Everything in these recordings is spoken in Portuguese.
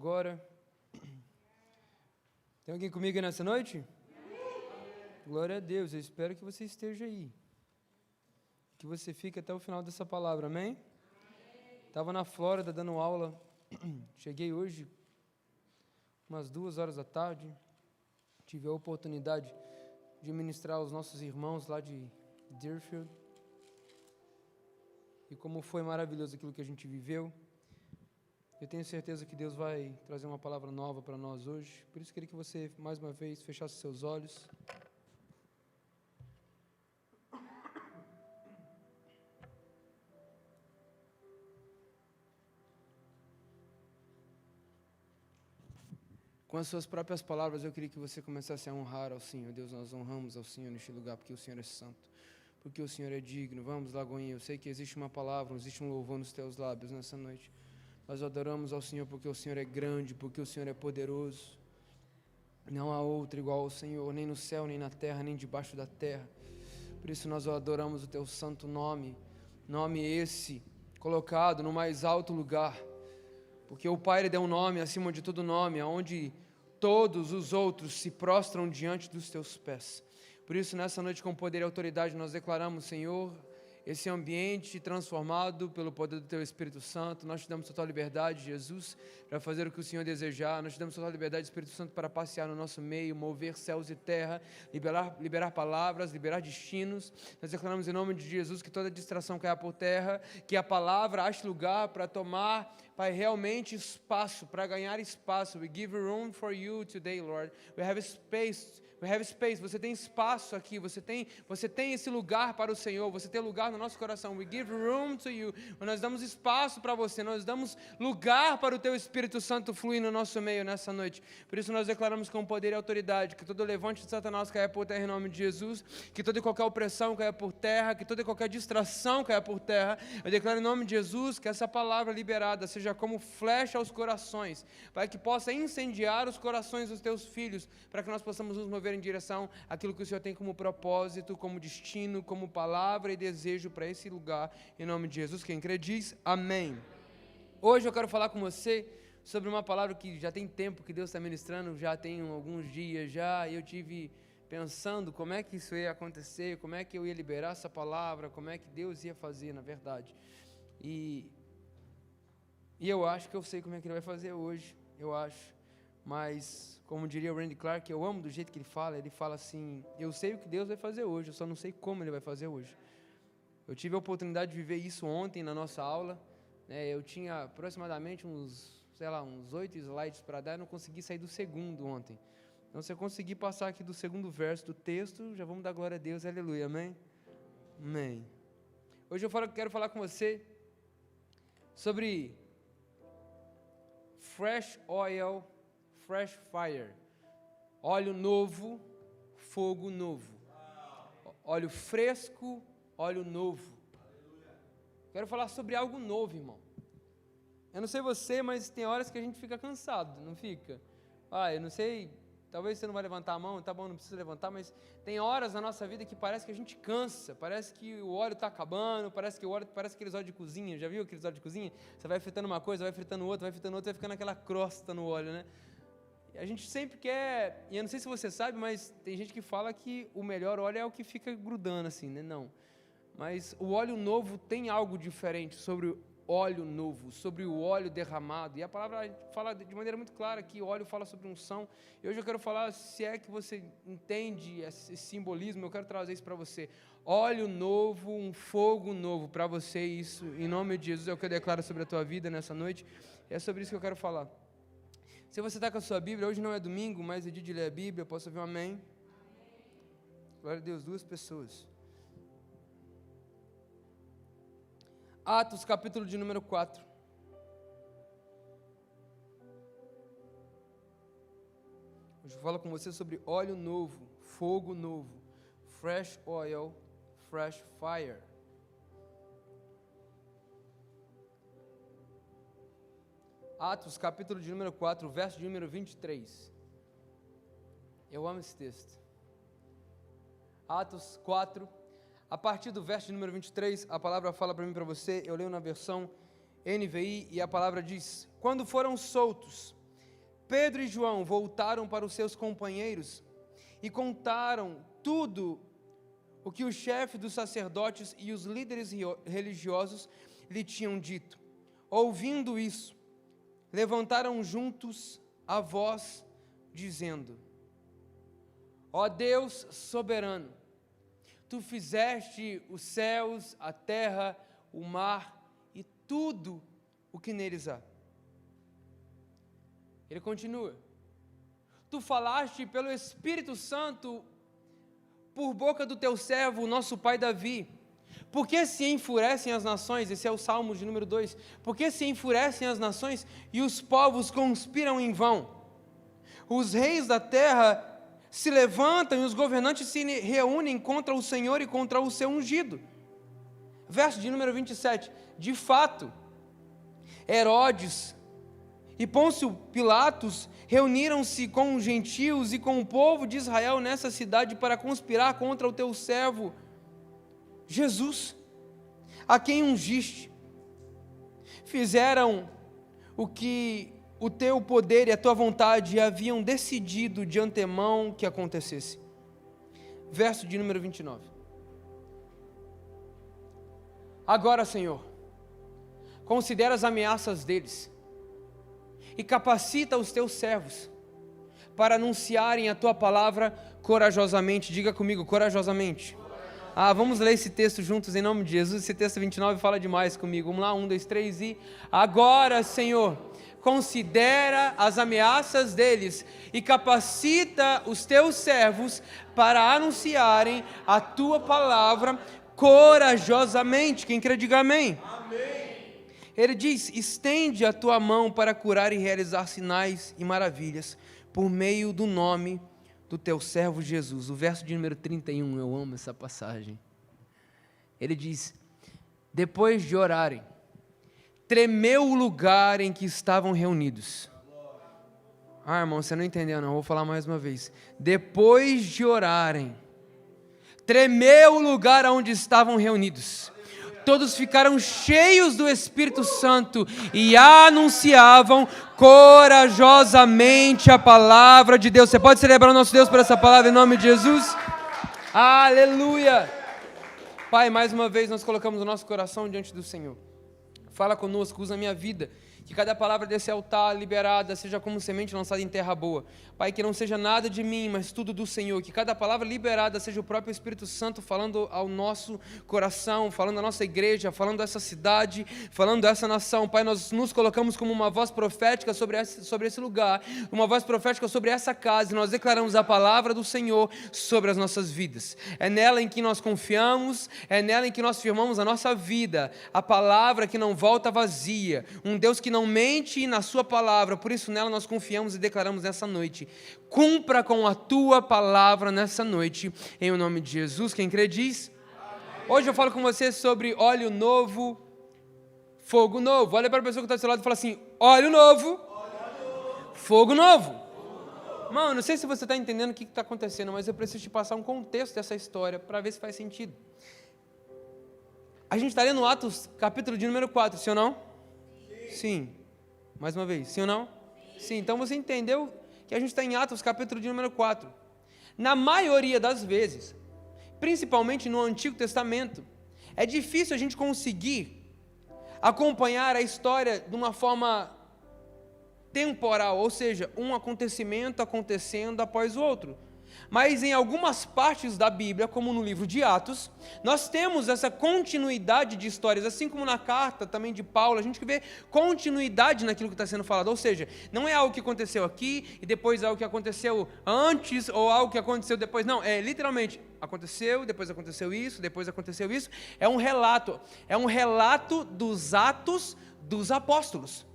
Agora, tem alguém comigo aí nessa noite? Glória a Deus, eu espero que você esteja aí, que você fique até o final dessa palavra, amém? Estava na Flórida dando aula, cheguei hoje, umas 2 horas da tarde, tive a oportunidade de ministrar aos nossos irmãos lá de Deerfield, e como foi maravilhoso aquilo que a gente viveu. Eu tenho certeza que Deus vai trazer uma palavra nova para nós hoje. Por isso, queria que você, mais uma vez, fechasse seus olhos. Com as suas próprias palavras, eu queria que você começasse a honrar ao Senhor. Deus, nós honramos ao Senhor neste lugar, porque o Senhor é santo, porque o Senhor é digno. Vamos, Lagoinha, eu sei que existe uma palavra, existe um louvor nos teus lábios nessa noite. Nós adoramos ao Senhor porque o Senhor é grande, porque o Senhor é poderoso. Não há outro igual ao Senhor, nem no céu, nem na terra, nem debaixo da terra. Por isso nós adoramos o teu santo nome, nome esse colocado no mais alto lugar, porque o Pai deu um nome acima de todo nome, onde todos os outros se prostram diante dos teus pés. Por isso, nessa noite, com poder e autoridade, nós declaramos, Senhor, esse ambiente transformado pelo poder do Teu Espírito Santo. Nós te damos total liberdade, Jesus, para fazer o que o Senhor desejar. Nós te damos total liberdade, Espírito Santo, para passear no nosso meio, mover céus e terra, liberar palavras, liberar destinos. Nós declaramos em nome de Jesus que toda distração caia por terra, que a palavra ache lugar para tomar, Pai, realmente espaço, para ganhar espaço. We give room for you today, Lord. We have space. Você tem espaço aqui, você tem esse lugar para o Senhor, você tem lugar no nosso coração. We give room to you. Nós damos espaço para você, nós damos lugar para o Teu Espírito Santo fluir no nosso meio nessa noite. Por isso nós declaramos com poder e autoridade que todo levante de Satanás caia por terra em nome de Jesus, que toda e qualquer opressão caia por terra, que toda e qualquer distração caia por terra. Eu declaro em nome de Jesus que essa palavra liberada seja como flecha aos corações, para que possa incendiar os corações dos Teus filhos, para que nós possamos nos mover em direção àquilo que o Senhor tem como propósito, como destino, como palavra e desejo para esse lugar, em nome de Jesus. Quem crê diz amém. Hoje eu quero falar com você sobre uma palavra que já tem tempo que Deus está ministrando, já tem alguns dias já, e eu tive pensando como é que isso ia acontecer, como é que eu ia liberar essa palavra, como é que Deus ia fazer, na verdade. E eu acho que eu sei como é que Ele vai fazer hoje, eu acho. Mas, como diria o Randy Clark, eu amo do jeito que ele fala assim, eu sei o que Deus vai fazer hoje, eu só não sei como Ele vai fazer hoje. Eu tive a oportunidade de viver isso ontem na nossa aula, né? Eu tinha aproximadamente uns 8 slides para dar, e não consegui sair do segundo ontem. Então, se eu conseguir passar aqui do segundo verso do texto, já vamos dar glória a Deus, aleluia, amém? Amém. Hoje eu quero falar com você sobre fresh oil, fresh fire, óleo novo, fogo novo, óleo fresco, óleo novo. Quero falar sobre algo novo, irmão. Eu não sei você, mas tem horas que a gente fica cansado, não fica? Eu não sei, talvez você não vai levantar a mão, tá bom, não precisa levantar, mas tem horas na nossa vida que parece que a gente cansa, parece que o óleo está acabando, parece aqueles óleos de cozinha, já viu aqueles óleos de cozinha? Você vai fritando uma coisa, vai fritando outra, vai ficando aquela crosta no óleo, né? A gente sempre quer, e eu não sei se você sabe, mas tem gente que fala que o melhor óleo é o que fica grudando assim, né? Não. Mas o óleo novo tem algo diferente sobre o óleo novo, sobre o óleo derramado. E a palavra fala de maneira muito clara que o óleo fala sobre unção. E hoje eu quero falar, se é que você entende esse simbolismo, eu quero trazer isso para você. Óleo novo, um fogo novo para você, isso em nome de Jesus é o que eu declaro sobre a tua vida nessa noite. É sobre isso que eu quero falar. Se você está com a sua Bíblia, hoje não é domingo, mas é dia de ler a Bíblia, posso ouvir um amém? Glória a Deus, 2 pessoas. Atos, capítulo de número 4. Hoje eu falo com você sobre óleo novo, fogo novo, fresh oil, fresh fire. Atos, capítulo de número 4, verso de número 23. Eu amo esse texto. Atos 4, a partir do verso de número 23, a palavra fala para mim e para você, eu leio na versão NVI, e a palavra diz: quando foram soltos, Pedro e João voltaram para os seus companheiros e contaram tudo o que o chefe dos sacerdotes e os líderes religiosos lhe tinham dito. Ouvindo isso, levantaram juntos a voz, dizendo: Ó Deus soberano, Tu fizeste os céus, a terra, o mar e tudo o que neles há. Ele continua: Tu falaste pelo Espírito Santo por boca do teu servo, nosso pai Davi. Por que se enfurecem as nações? Esse é o Salmo de número 2. Por que se enfurecem as nações e os povos conspiram em vão? Os reis da terra se levantam e os governantes se reúnem contra o Senhor e contra o seu ungido. Verso de número 27. De fato, Herodes e Pôncio Pilatos reuniram-se com os gentios e com o povo de Israel nessa cidade para conspirar contra o teu servo Jesus, a quem ungiste. Fizeram o que o teu poder e a tua vontade haviam decidido de antemão que acontecesse. Verso de número 29. Agora, Senhor, considera as ameaças deles e capacita os teus servos para anunciarem a tua palavra corajosamente. Diga comigo, corajosamente. Vamos ler esse texto juntos em nome de Jesus. Esse texto 29 fala demais comigo. Vamos lá, 1, 2, 3 e... Agora, Senhor, considera as ameaças deles e capacita os teus servos para anunciarem a tua palavra corajosamente. Quem crê, diga amém. Amém. Ele diz: estende a tua mão para curar e realizar sinais e maravilhas por meio do nome do teu servo Jesus. O verso de número 31, eu amo essa passagem. Ele diz: depois de orarem, tremeu o lugar em que estavam reunidos. Irmão, você não entendeu não, vou falar mais uma vez. Depois de orarem, tremeu o lugar onde estavam reunidos. Todos ficaram cheios do Espírito Santo e anunciavam corajosamente a palavra de Deus. Você pode celebrar o nosso Deus por essa palavra em nome de Jesus? Aleluia! Pai, mais uma vez nós colocamos o nosso coração diante do Senhor. Fala conosco, usa a minha vida, que cada palavra desse altar liberada seja como semente lançada em terra boa. Pai, que não seja nada de mim, mas tudo do Senhor, que cada palavra liberada seja o próprio Espírito Santo falando ao nosso coração, falando à nossa igreja, falando dessa cidade, falando dessa nação. Pai, nós nos colocamos como uma voz profética sobre esse lugar, uma voz profética sobre essa casa, e nós declaramos a palavra do Senhor sobre as nossas vidas. É nela em que nós confiamos, é nela em que nós firmamos a nossa vida, a palavra que não volta vazia, um Deus que não mente na sua palavra, por isso nela nós confiamos e declaramos nessa noite: cumpra com a tua palavra nessa noite, em o nome de Jesus. Quem crê diz? Amém. Hoje eu falo com você sobre óleo novo, fogo novo. Olha para a pessoa que está do seu lado e fala assim: óleo novo, fogo novo. Mano, não sei se você está entendendo o que está acontecendo, mas eu preciso te passar um contexto dessa história para ver se faz sentido. A gente está lendo Atos, capítulo de número 4, sim ou não? Sim. Mais uma vez, sim ou não? Sim. Então você entendeu que a gente está em Atos, capítulo de número 4. Na maioria das vezes, principalmente no Antigo Testamento, é difícil a gente conseguir acompanhar a história de uma forma temporal, ou seja, um acontecimento acontecendo após o outro. Mas em algumas partes da Bíblia, como no livro de Atos, nós temos essa continuidade de histórias, assim como na carta também de Paulo, a gente vê continuidade naquilo que está sendo falado, ou seja, não é algo que aconteceu aqui e depois algo que aconteceu antes ou algo que aconteceu depois, não, é literalmente aconteceu, depois aconteceu isso, é um relato dos Atos dos Apóstolos.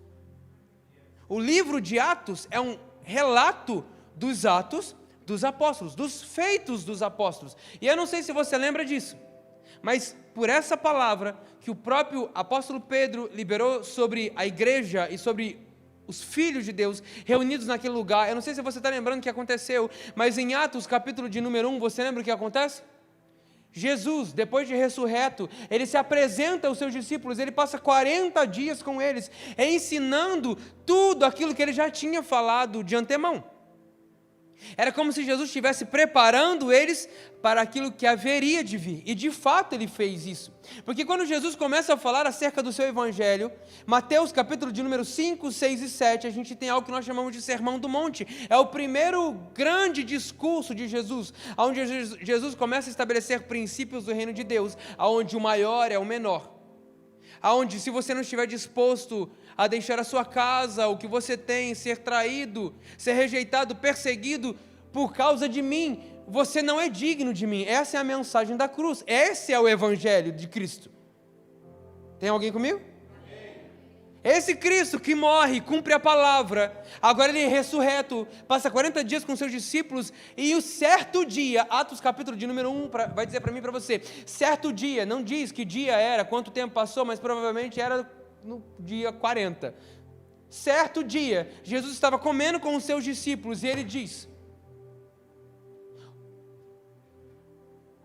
O livro de Atos é um relato dos Atos dos apóstolos, dos feitos dos apóstolos. E eu não sei se você lembra disso, mas por essa palavra que o próprio apóstolo Pedro liberou sobre a igreja e sobre os filhos de Deus reunidos naquele lugar, eu não sei se você está lembrando o que aconteceu, mas em Atos capítulo de número 1, você lembra o que acontece? Jesus, depois de ressurreto, ele se apresenta aos seus discípulos, ele passa 40 dias com eles, ensinando tudo aquilo que ele já tinha falado de antemão. Era como se Jesus estivesse preparando eles para aquilo que haveria de vir. E de fato ele fez isso. Porque quando Jesus começa a falar acerca do seu evangelho, Mateus capítulo de número 5, 6 e 7, a gente tem algo que nós chamamos de Sermão do Monte. É o primeiro grande discurso de Jesus, onde Jesus começa a estabelecer princípios do reino de Deus, onde o maior é o menor. Onde, se você não estiver disposto a deixar a sua casa, o que você tem, ser traído, ser rejeitado, perseguido por causa de mim, você não é digno de mim. Essa é a mensagem da cruz. Esse é o evangelho de Cristo. Tem alguém comigo? Esse Cristo que morre, cumpre a palavra, agora ele é ressurreto, passa 40 dias com seus discípulos, e o certo dia, Atos capítulo de número 1, vai dizer para mim e para você, certo dia, não diz que dia era, quanto tempo passou, mas provavelmente era no dia 40. Certo dia, Jesus estava comendo com os seus discípulos, e ele diz: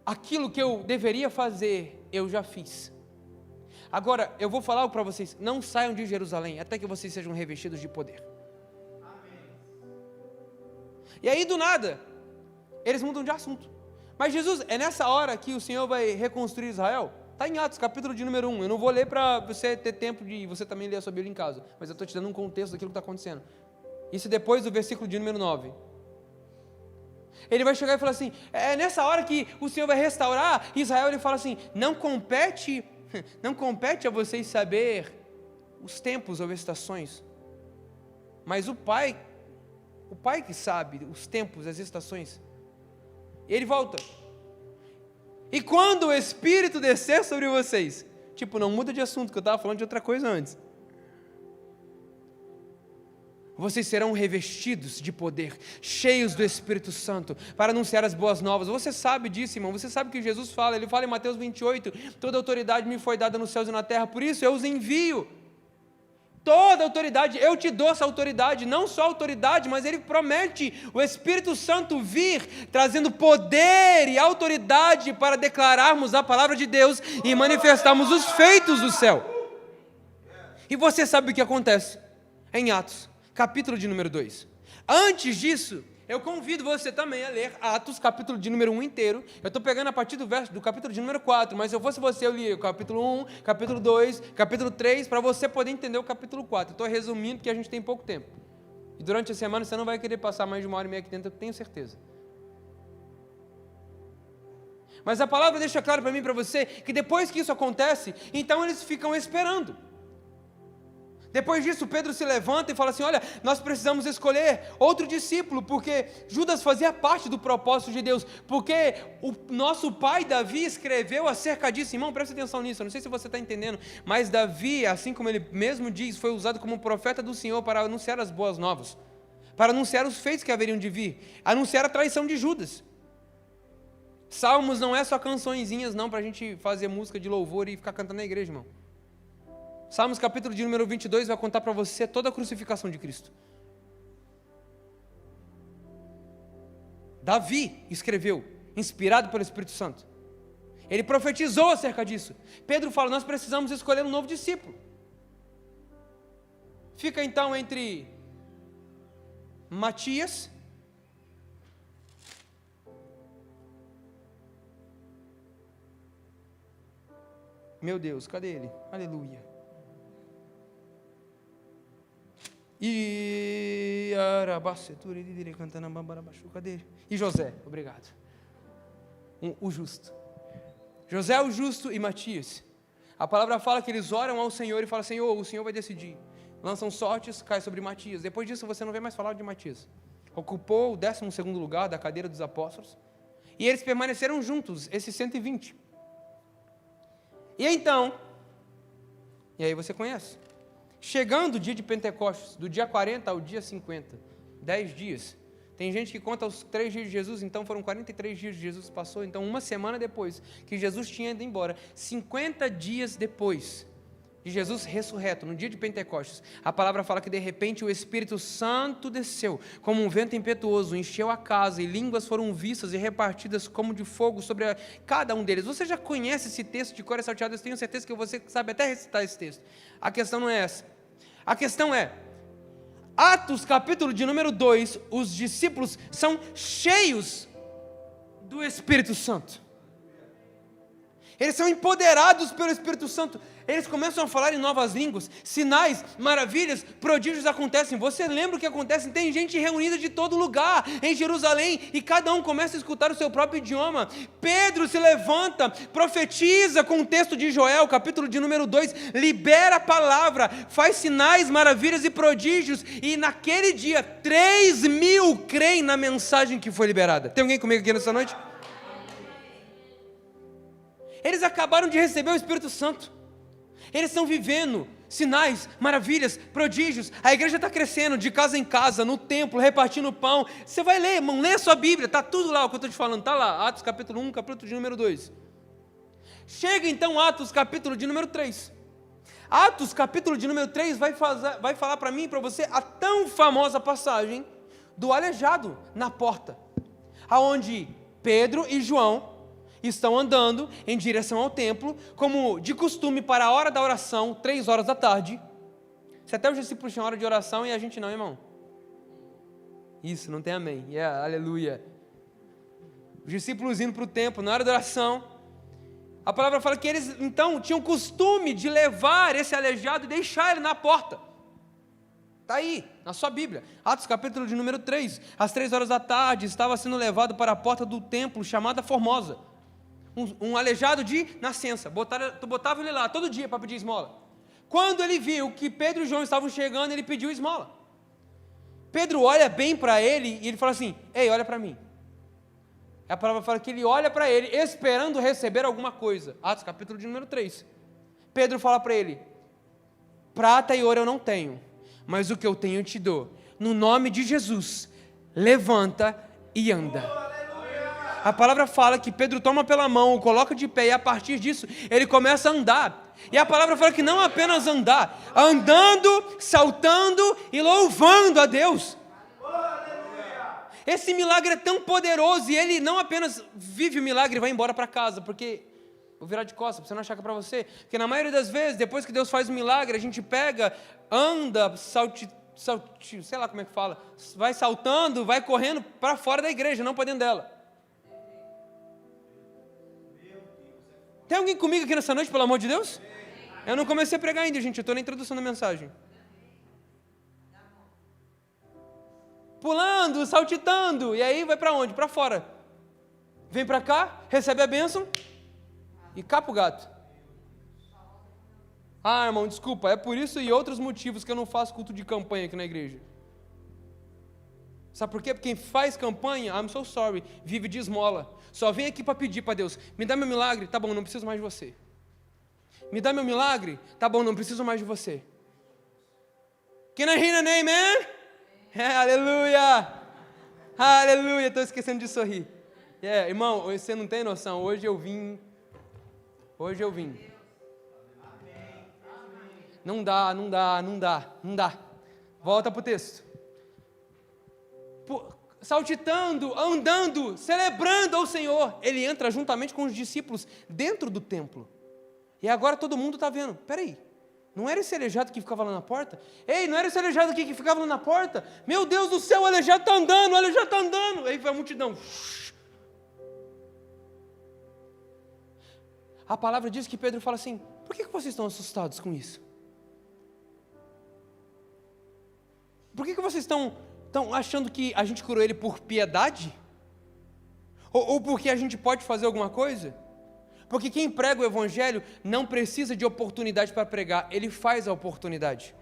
aquilo que eu deveria fazer, eu já fiz. Agora, eu vou falar algo para vocês, não saiam de Jerusalém, até que vocês sejam revestidos de poder. Amém. E aí, do nada, eles mudam de assunto. Mas Jesus, é nessa hora que o Senhor vai reconstruir Israel? Está em Atos, capítulo de número 1, eu não vou ler para você ter tempo de você também ler a sua Bíblia em casa, mas eu estou te dando um contexto daquilo que está acontecendo. Isso depois do versículo de número 9. Ele vai chegar e falar assim, é nessa hora que o Senhor vai restaurar Israel, ele fala assim, não compete a vocês saber os tempos ou estações, mas o Pai que sabe os tempos, as estações. E ele volta. E quando o Espírito descer sobre vocês, não muda de assunto, que eu estava falando de outra coisa antes. Vocês serão revestidos de poder, cheios do Espírito Santo, para anunciar as boas novas. Você sabe disso, irmão, você sabe que Jesus fala, ele fala em Mateus 28, toda autoridade me foi dada nos céus e na terra, por isso eu os envio. Toda autoridade, eu te dou essa autoridade, não só autoridade, mas ele promete o Espírito Santo vir, trazendo poder e autoridade para declararmos a palavra de Deus e manifestarmos os feitos do céu. E você sabe o que acontece em Atos, capítulo de número 2. Antes disso, eu convido você também a ler Atos, capítulo de número 1 inteiro. Eu estou pegando a partir do capítulo de número 4, mas se eu fosse você, eu lia o capítulo 1, capítulo 2, capítulo 3, para você poder entender o capítulo 4. Eu estou resumindo porque a gente tem pouco tempo. E durante a semana você não vai querer passar mais de 1h30 aqui dentro, eu tenho certeza. Mas a palavra deixa claro para mim e para você que depois que isso acontece, então eles ficam esperando. Depois disso, Pedro se levanta e fala assim, olha, nós precisamos escolher outro discípulo, porque Judas fazia parte do propósito de Deus, porque o nosso pai Davi escreveu acerca disso. Irmão, presta atenção nisso, eu não sei se você está entendendo, mas Davi, assim como ele mesmo diz, foi usado como profeta do Senhor para anunciar as boas novas, para anunciar os feitos que haveriam de vir, anunciar a traição de Judas. Salmos não é só cançõezinhas não, para a gente fazer música de louvor e ficar cantando na igreja, irmão. Salmos capítulo de número 22 vai contar para você toda a crucificação de Cristo. Davi escreveu, inspirado pelo Espírito Santo. Ele profetizou acerca disso. Pedro fala, nós precisamos escolher um novo discípulo. Fica então entre Matias Meu Deus, cadê ele? Aleluia. E cadê ele? E José, obrigado. O justo. José o justo e Matias. A palavra fala que eles oram ao Senhor e falam, Senhor, o Senhor vai decidir. Lançam sortes, cai sobre Matias. Depois disso você não vê mais falar de Matias. Ocupou o 12º lugar da cadeira dos apóstolos. E eles permaneceram juntos, esses 120. E então, e aí você conhece. Chegando o dia de Pentecostes, do dia 40 ao dia 50, 10 dias. Tem gente que conta os 3 dias de Jesus, então foram 43 dias que Jesus passou, então uma semana depois que Jesus tinha ido embora, 50 dias depois, de Jesus ressurreto, no dia de Pentecostes, a palavra fala que de repente o Espírito Santo desceu, como um vento impetuoso, encheu a casa, e línguas foram vistas e repartidas como de fogo sobre cada um deles. Você já conhece esse texto de cor e salteado? Eu tenho certeza que você sabe até recitar esse texto. A questão não é essa. A questão é, Atos capítulo de número 2, os discípulos são cheios do Espírito Santo. Eles são empoderados pelo Espírito Santo. Eles começam a falar em novas línguas. Sinais, maravilhas, prodígios acontecem. Você lembra o que acontece? Tem gente reunida de todo lugar em Jerusalém e cada um começa a escutar o seu próprio idioma. Pedro se levanta, profetiza com o texto de Joel, capítulo de número 2, libera a palavra, faz sinais, maravilhas e prodígios. E naquele dia, 3.000 creem na mensagem que foi liberada. Tem alguém comigo aqui nessa noite? Eles acabaram de receber o Espírito Santo. Eles estão vivendo sinais, maravilhas, prodígios. A igreja está crescendo de casa em casa, no templo, repartindo pão. Você vai ler, irmão, lê a sua Bíblia. Está tudo lá o que eu estou te falando. Está lá, Atos capítulo 1, capítulo de número 2. Chega então Atos capítulo de número 3. Atos capítulo de número 3 vai falar para mim e para você a tão famosa passagem do aleijado na porta. Aonde Pedro e João estão andando em direção ao templo, como de costume para a hora da oração, 3 horas da tarde. Se até os discípulos tinham hora de oração e a gente não, irmão. Isso, não tem amém. Aleluia. Os discípulos indo para o templo na hora da oração. A palavra fala que eles então tinham costume de levar esse aleijado e deixar ele na porta. Está aí, na sua Bíblia. Atos capítulo de número 3. Às 3 horas da tarde, estava sendo levado para a porta do templo, chamada Formosa. Um aleijado de nascença. Botava ele lá todo dia para pedir esmola. Quando ele viu que Pedro e João estavam chegando, ele pediu esmola. Pedro olha bem para ele e ele fala assim: ei, olha para mim. A palavra fala que ele olha para ele esperando receber alguma coisa. Atos capítulo de número 3. Pedro fala para ele: prata e ouro eu não tenho, mas o que eu tenho eu te dou. No nome de Jesus, levanta e anda. A palavra fala que Pedro toma pela mão, o coloca de pé, e a partir disso ele começa a andar. E a palavra fala que não apenas andar, andando, saltando e louvando a Deus. Esse milagre é tão poderoso, e ele não apenas vive o milagre e vai embora para casa, porque vou virar de costas, para você não achar que é para você, porque na maioria das vezes, depois que Deus faz o milagre, a gente pega, anda, sei lá como é que fala, vai saltando, vai correndo para fora da igreja, não para dentro dela. Tem alguém comigo aqui nessa noite, pelo amor de Deus? Eu não comecei a pregar ainda, gente, eu estou na introdução da mensagem. Pulando, saltitando, e aí vai para onde? Para fora. Vem para cá, recebe a bênção e capa o gato. Ah, irmão, desculpa, é por isso e outros motivos que eu não faço culto de campanha aqui na igreja. Sabe por quê? Porque quem faz campanha, I'm so sorry, vive de esmola. Só vem aqui para pedir para Deus: me dá meu milagre, tá bom, não preciso mais de você. Me dá meu milagre, tá bom, não preciso mais de você. Can I hear an amen? Aleluia! Aleluia! Estou esquecendo de sorrir. Irmão, você não tem noção, hoje eu vim. Não dá. Volta para o texto. Saltitando, andando, celebrando ao Senhor. Ele entra juntamente com os discípulos dentro do templo. E agora todo mundo está vendo: peraí, não era esse aleijado que ficava lá na porta? Ei, não era esse aleijado aqui que ficava lá na porta? Meu Deus do céu, o aleijado está andando, Aí vai a multidão. A palavra diz que Pedro fala assim: por que vocês estão assustados com isso? Por que vocês estão achando que a gente curou ele por piedade? Ou porque a gente pode fazer alguma coisa? Porque quem prega o evangelho não precisa de oportunidade para pregar, ele faz a oportunidade.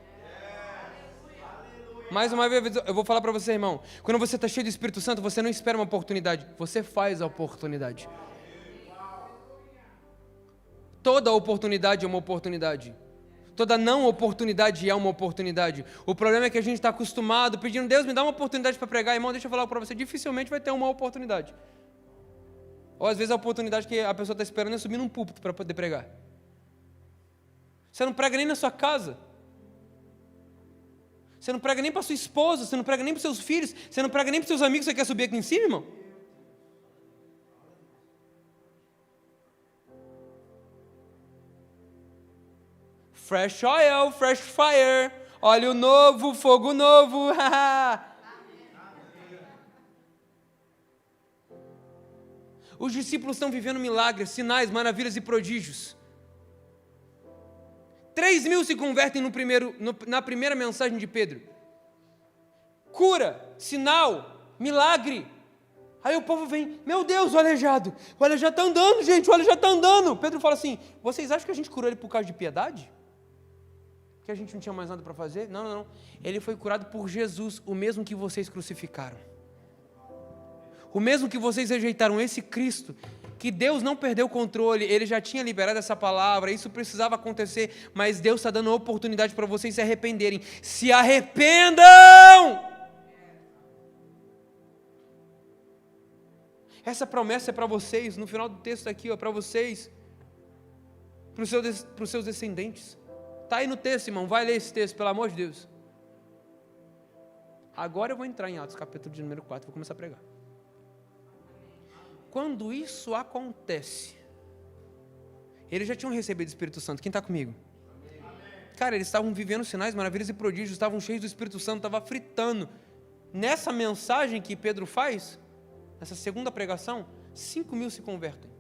Mais uma vez eu vou falar para você, irmão, quando você está cheio do Espírito Santo, você não espera uma oportunidade, você faz a oportunidade. Toda oportunidade é uma oportunidade. Toda não oportunidade é uma oportunidade. O problema é que a gente está acostumado pedindo: Deus, me dá uma oportunidade para pregar. Irmão, deixa eu falar para você, dificilmente vai ter uma oportunidade. Ou às vezes a oportunidade que a pessoa está esperando é subir num púlpito para poder pregar. Você não prega nem na sua casa. Você não prega nem para sua esposa, você não prega nem para seus filhos, você não prega nem para seus amigos, você quer subir aqui em cima, irmão? Fresh oil, fresh fire, óleo novo, fogo novo, Os discípulos estão vivendo milagres, sinais, maravilhas e prodígios. 3.000 se convertem na primeira mensagem de Pedro. Cura, sinal, milagre. Aí o povo vem, meu Deus, o aleijado está andando, gente, o aleijado está andando. Pedro fala assim, vocês acham que a gente curou ele por causa de piedade? Que a gente não tinha mais nada para fazer? Não. Ele foi curado por Jesus, o mesmo que vocês crucificaram. O mesmo que vocês rejeitaram, esse Cristo, que Deus não perdeu o controle, Ele já tinha liberado essa palavra, isso precisava acontecer, mas Deus está dando a oportunidade para vocês se arrependerem. Se arrependam! Essa promessa é para vocês, no final do texto aqui, para vocês, para os seus descendentes. Está aí no texto, irmão, vai ler esse texto, pelo amor de Deus. Agora eu vou entrar em Atos, capítulo de número 4, vou começar a pregar. Quando isso acontece, eles já tinham recebido o Espírito Santo. Quem está comigo? Cara, eles estavam vivendo sinais, maravilhas e prodígios, estavam cheios do Espírito Santo, estava fritando. Nessa mensagem que Pedro faz, nessa segunda pregação, 5.000 se convertem.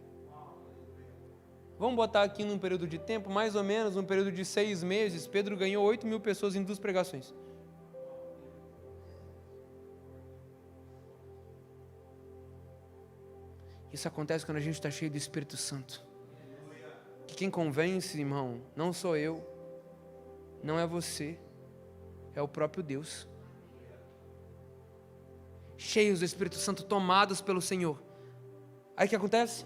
Vamos botar aqui num período de tempo, mais ou menos num período de 6 meses, Pedro ganhou 8.000 pessoas em 2 pregações. Isso acontece quando a gente está cheio do Espírito Santo. Que quem convence, irmão, não sou eu, não é você, é o próprio Deus. Cheios do Espírito Santo, tomados pelo Senhor. Aí o que acontece?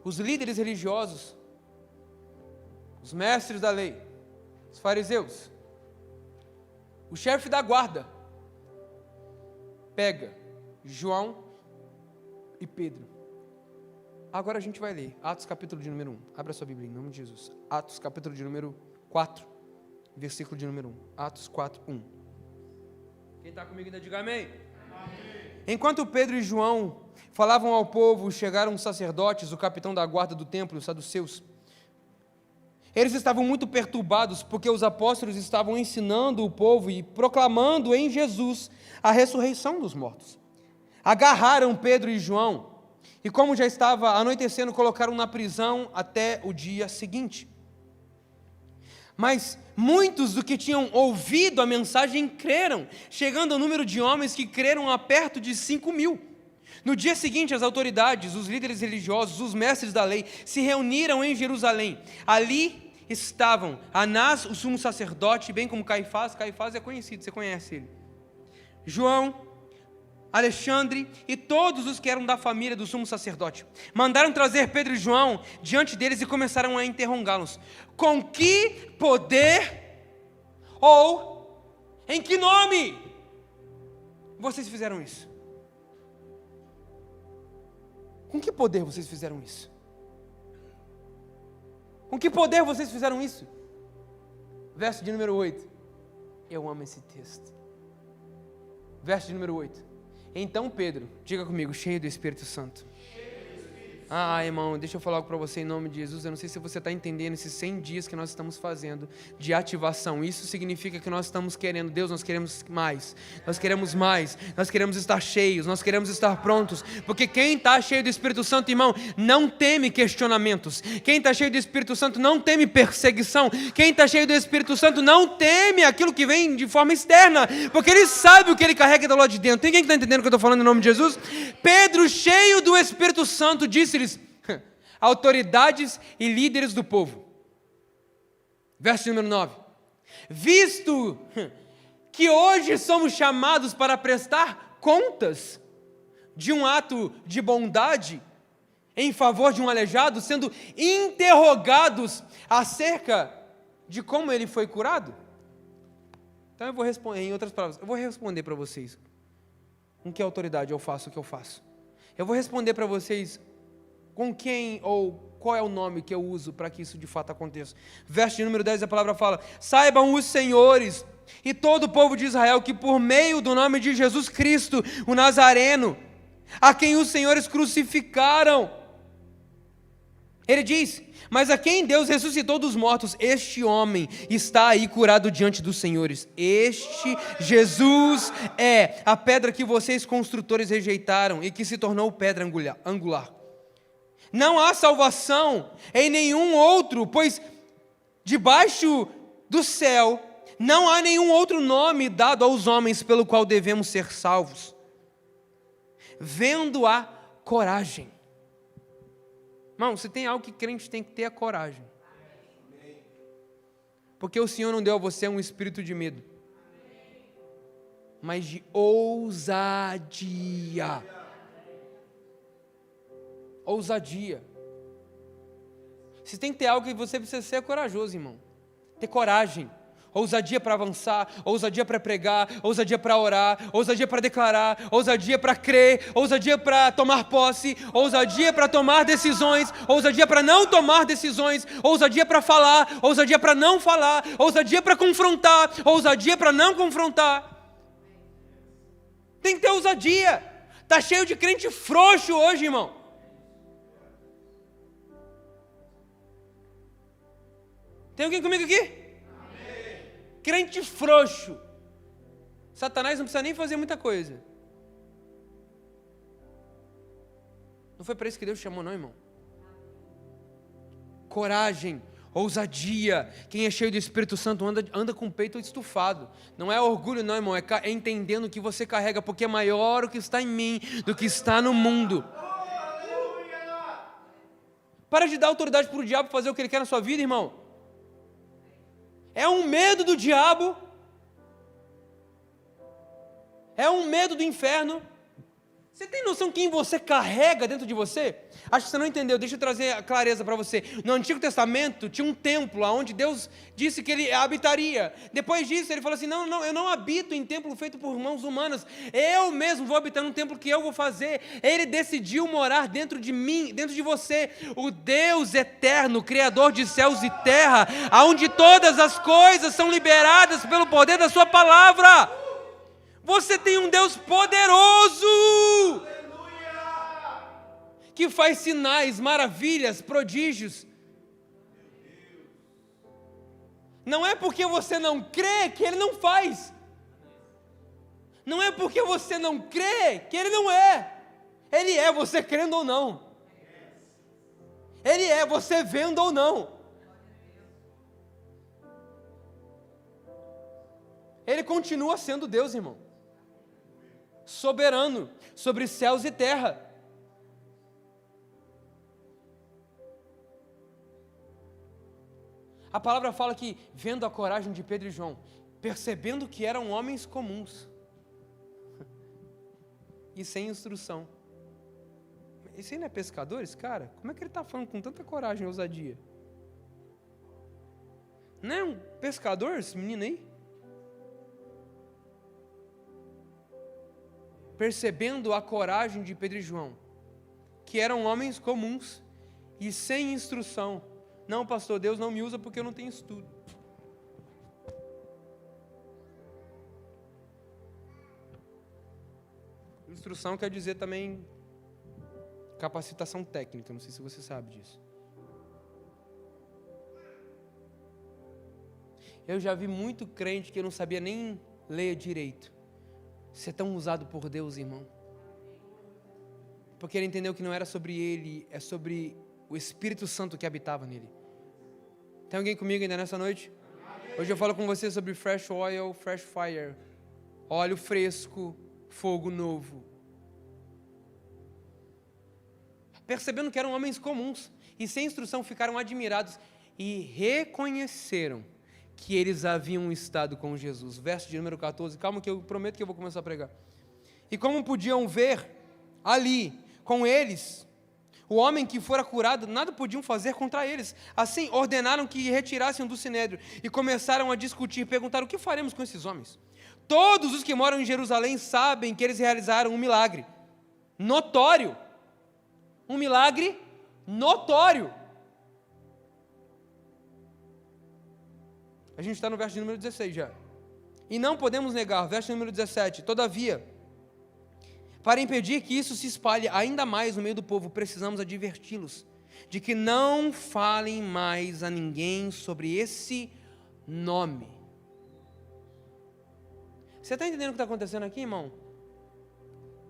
Os líderes religiosos, os mestres da lei, os fariseus, o chefe da guarda, pega João e Pedro. Agora a gente vai ler Atos capítulo de número 1. Abra sua Bíblia em nome de Jesus. Atos capítulo de número 4, versículo de número 1. Atos 4, 1. Quem está comigo ainda diga amém. Amém. Enquanto Pedro e João falavam ao povo, chegaram os sacerdotes, o capitão da guarda do templo, os saduceus. Eles estavam muito perturbados porque os apóstolos estavam ensinando o povo e proclamando em Jesus a ressurreição dos mortos. Agarraram Pedro e João e, como já estava anoitecendo, colocaram na prisão até o dia seguinte. Mas muitos do que tinham ouvido a mensagem creram, chegando ao número de homens que creram a perto de 5.000. No dia seguinte, as autoridades, os líderes religiosos, os mestres da lei, se reuniram em Jerusalém. Ali estavam Anás, o sumo sacerdote, bem como Caifás. Caifás é conhecido, você conhece ele. João, Alexandre e todos os que eram da família do sumo sacerdote. Mandaram trazer Pedro e João diante deles e começaram a interrogá-los. Com que poder ou em que nome vocês fizeram isso? Com que poder vocês fizeram isso? Com que poder vocês fizeram isso? Verso de número 8. Eu amo esse texto. Verso de número 8. Então Pedro, diga comigo, cheio do Espírito Santo. Irmão, deixa eu falar algo para você em nome de Jesus. Eu não sei se você está entendendo esses 100 dias que nós estamos fazendo de ativação. Isso significa que nós estamos querendo, Deus, nós queremos mais. Nós queremos mais. Nós queremos estar cheios. Nós queremos estar prontos. Porque quem está cheio do Espírito Santo, irmão, não teme questionamentos. Quem está cheio do Espírito Santo não teme perseguição. Quem está cheio do Espírito Santo não teme aquilo que vem de forma externa. Porque ele sabe o que ele carrega do lado de dentro. Tem quem está entendendo o que eu estou falando em nome de Jesus? Pedro, cheio do Espírito Santo, disse autoridades e líderes do povo. Verso número 9. Visto que hoje somos chamados para prestar contas de um ato de bondade em favor de um aleijado, sendo interrogados acerca de como ele foi curado. Então eu vou responder, em outras palavras, eu vou responder para vocês com que autoridade eu faço o que eu faço. Eu vou responder para vocês com quem ou qual é o nome que eu uso para que isso de fato aconteça? Verso de número 10, a palavra fala: saibam os senhores e todo o povo de Israel que por meio do nome de Jesus Cristo, o Nazareno, a quem os senhores crucificaram, ele diz: mas a quem Deus ressuscitou dos mortos, este homem está aí curado diante dos senhores. Este Jesus é a pedra que vocês construtores rejeitaram e que se tornou pedra angular. Não há salvação em nenhum outro, pois debaixo do céu não há nenhum outro nome dado aos homens pelo qual devemos ser salvos. Vendo a coragem. Irmão, se tem algo que crente tem que ter, é coragem. Porque o Senhor não deu a você um espírito de medo, mas de ousadia. Ousadia. Se tem que ter algo que você precisa ser corajoso, irmão. Ter coragem. Ousadia para avançar, ousadia para pregar, ousadia para orar, ousadia para declarar, ousadia para crer, ousadia para tomar posse, ousadia para tomar decisões, ousadia para não tomar decisões, ousadia para falar, ousadia para não falar, ousadia para confrontar, ousadia para não confrontar. Tem que ter ousadia. Está cheio de crente frouxo hoje, irmão. Tem alguém comigo aqui? Crente frouxo. Satanás não precisa nem fazer muita coisa. Não foi para isso que Deus chamou, não, irmão. Coragem, ousadia. Quem é cheio do Espírito Santo anda com o peito estufado. Não é orgulho, não, irmão. É entendendo o que você carrega, porque é maior o que está em mim do que está no mundo. Para de dar autoridade para o diabo fazer o que ele quer na sua vida, irmão. É um medo do diabo, é um medo do inferno. Você tem noção quem você carrega dentro de você? Acho que você não entendeu, deixa eu trazer a clareza para você. No Antigo Testamento tinha um templo onde Deus disse que ele habitaria. Depois disso ele falou assim, não, eu não habito em templo feito por mãos humanas. Eu mesmo vou habitar num templo que eu vou fazer. Ele decidiu morar dentro de mim, dentro de você. O Deus eterno, Criador de céus e terra, onde todas as coisas são liberadas pelo poder da sua palavra. Você tem um Deus poderoso, que faz sinais, maravilhas, prodígios. Não é porque você não crê que Ele não faz. Não é porque você não crê que Ele não é. Ele é, você crendo ou não. Ele é, você vendo ou não. Ele continua sendo Deus, irmão. Soberano sobre céus e terra. A palavra fala que, vendo a coragem de Pedro e João, percebendo que eram homens comuns e sem instrução. Esse aí não é pescadores, cara? Como é que ele está falando com tanta coragem e ousadia? Não é um pescador esse menino aí? Percebendo a coragem de Pedro e João, que eram homens comuns e sem instrução. Não, pastor, Deus não me usa porque eu não tenho estudo. Instrução quer dizer também capacitação técnica, não sei se você sabe disso. Eu já vi muito crente que não sabia nem ler direito. Ser tão usado por Deus, irmão. Porque ele entendeu que não era sobre ele, é sobre o Espírito Santo que habitava nele. Tem alguém comigo ainda nessa noite? Hoje eu falo com você sobre fresh oil, fresh fire. Óleo fresco, fogo novo. Percebendo que eram homens comuns e sem instrução ficaram admirados e reconheceram que eles haviam estado com Jesus. Verso de número 14, calma que eu prometo que eu vou começar a pregar. E como podiam ver ali com eles, o homem que fora curado, nada podiam fazer contra eles. Assim, ordenaram que retirassem do sinédrio e começaram a discutir, perguntaram, o que faremos com esses homens? Todos os que moram em Jerusalém sabem que eles realizaram um milagre notório, um milagre notório. A gente está no verso número 16 já. E não podemos negar, verso número 17, todavia, para impedir que isso se espalhe ainda mais no meio do povo, precisamos adverti-los de que não falem mais a ninguém sobre esse nome. Você está entendendo o que está acontecendo aqui, irmão?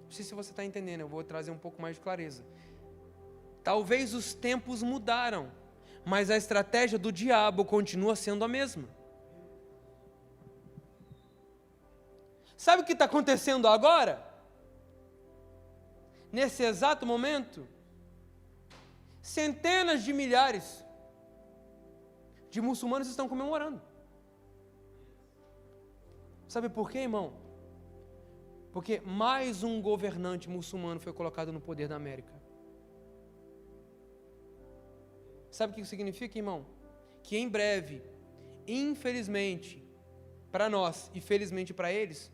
Não sei se você está entendendo, eu vou trazer um pouco mais de clareza. Talvez os tempos mudaram, mas a estratégia do diabo continua sendo a mesma. Sabe o que está acontecendo agora? Nesse exato momento, centenas de milhares de muçulmanos estão comemorando. Sabe por quê, irmão? Porque mais um governante muçulmano foi colocado no poder da América. Sabe o que isso significa, irmão? Que em breve, infelizmente, para nós e felizmente para eles,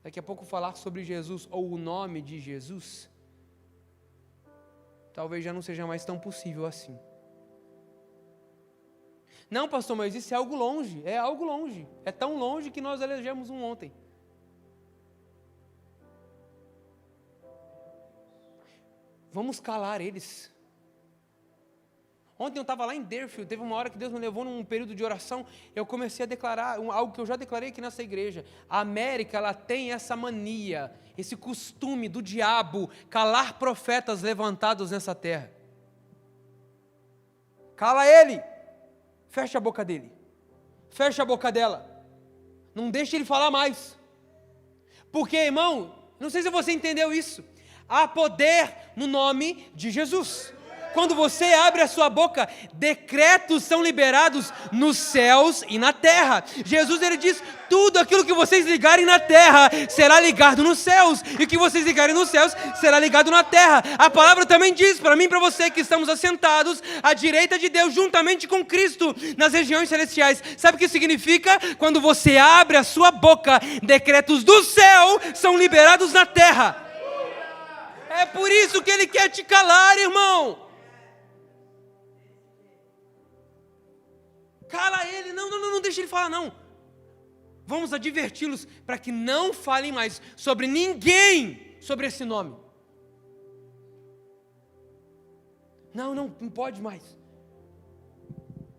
daqui a pouco falar sobre Jesus ou o nome de Jesus, talvez já não seja mais tão possível assim. Não, pastor, mas isso é algo longe. É algo longe. É tão longe que nós elegemos um ontem. Vamos calar eles. Ontem eu estava lá em Deerfield, teve uma hora que Deus me levou num período de oração, eu comecei a declarar algo que eu já declarei aqui nessa igreja. A América, ela tem essa mania, esse costume do diabo calar profetas levantados nessa terra. Cala ele! Fecha a boca dele. Fecha a boca dela. Não deixe ele falar mais. Porque, irmão, não sei se você entendeu isso. Há poder no nome de Jesus. Quando você abre a sua boca, decretos são liberados nos céus e na terra. Jesus, ele diz, tudo aquilo que vocês ligarem na terra será ligado nos céus, e o que vocês ligarem nos céus será ligado na terra. A palavra também diz, para mim e para você, que estamos assentados à direita de Deus, juntamente com Cristo, nas regiões celestiais. Sabe o que significa? Quando você abre a sua boca, decretos do céu são liberados na terra. É por isso que ele quer te calar, irmão. Cala ele, não deixa ele falar não. Vamos adverti-los para que não falem mais sobre ninguém, sobre esse nome. Não pode mais.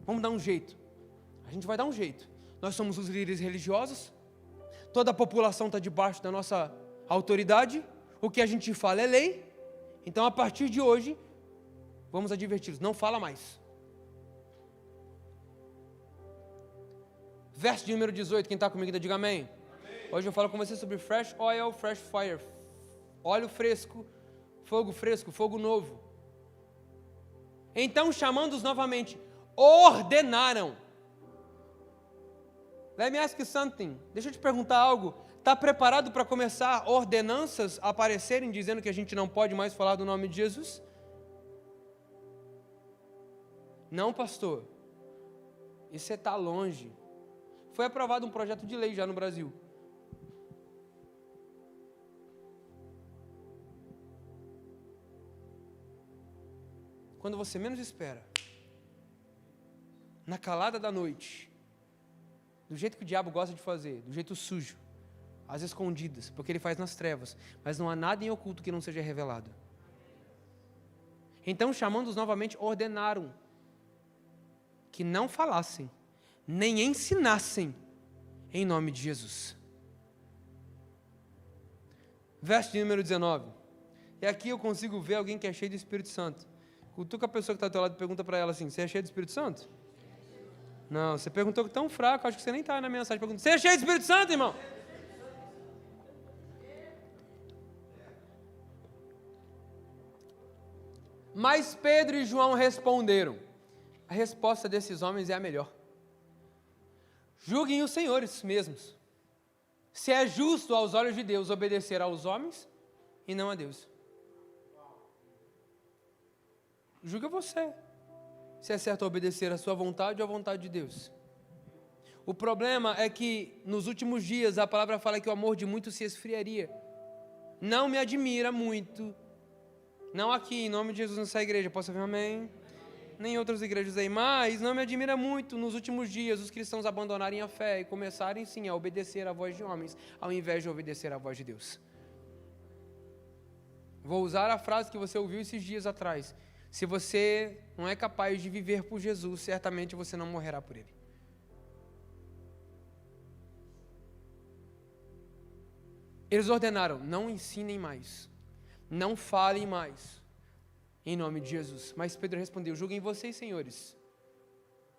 Vamos dar um jeito. A gente vai dar um jeito. Nós somos os líderes religiosos, toda a população está debaixo da nossa autoridade, o que a gente fala é lei, então a partir de hoje, vamos adverti-los, não fala mais. Verso de número 18, quem está comigo, diga amém. Hoje eu falo com você sobre fresh oil, fresh fire. Óleo fresco, fogo novo. Então, chamando-os novamente, ordenaram. Let me ask you something. Deixa eu te perguntar algo. Está preparado para começar ordenanças a aparecerem dizendo que a gente não pode mais falar do nome de Jesus? Não, pastor. Isso está longe. Foi aprovado um projeto de lei já no Brasil. Quando você menos espera, na calada da noite, do jeito que o diabo gosta de fazer, do jeito sujo, às escondidas, porque ele faz nas trevas, mas não há nada em oculto que não seja revelado. Então, chamando-os novamente, ordenaram que não falassem, nem ensinassem em nome de Jesus. Verso de número 19. E aqui eu consigo ver alguém que é cheio do Espírito Santo. Cutuca a pessoa que está ao teu lado e pergunta para ela assim, você é cheio do Espírito Santo? Não, você perguntou tão fraco, acho que você nem está na mensagem perguntando, você é cheio do Espírito Santo, irmão? Mas Pedro e João responderam. A resposta desses homens é a melhor. Julguem os senhores mesmos, se é justo aos olhos de Deus obedecer aos homens e não a Deus. Julga você, se é certo obedecer a sua vontade ou a vontade de Deus. O problema é que nos últimos dias a palavra fala que o amor de muitos se esfriaria. Não me admira muito Não aqui, em nome de Jesus, nessa igreja. Posso ouvir um amém? Nem outras igrejas aí. Mas não me admira muito, nos últimos dias, os cristãos abandonarem a fé e começarem, sim, a obedecer à voz de homens, ao invés de obedecer à voz de Deus. Vou usar a frase que você ouviu esses dias atrás. Se você não é capaz de viver por Jesus, certamente você não morrerá por Ele. Eles ordenaram, não ensinem mais, não falem mais, em nome de Jesus. Mas Pedro respondeu, julguem vocês, senhores.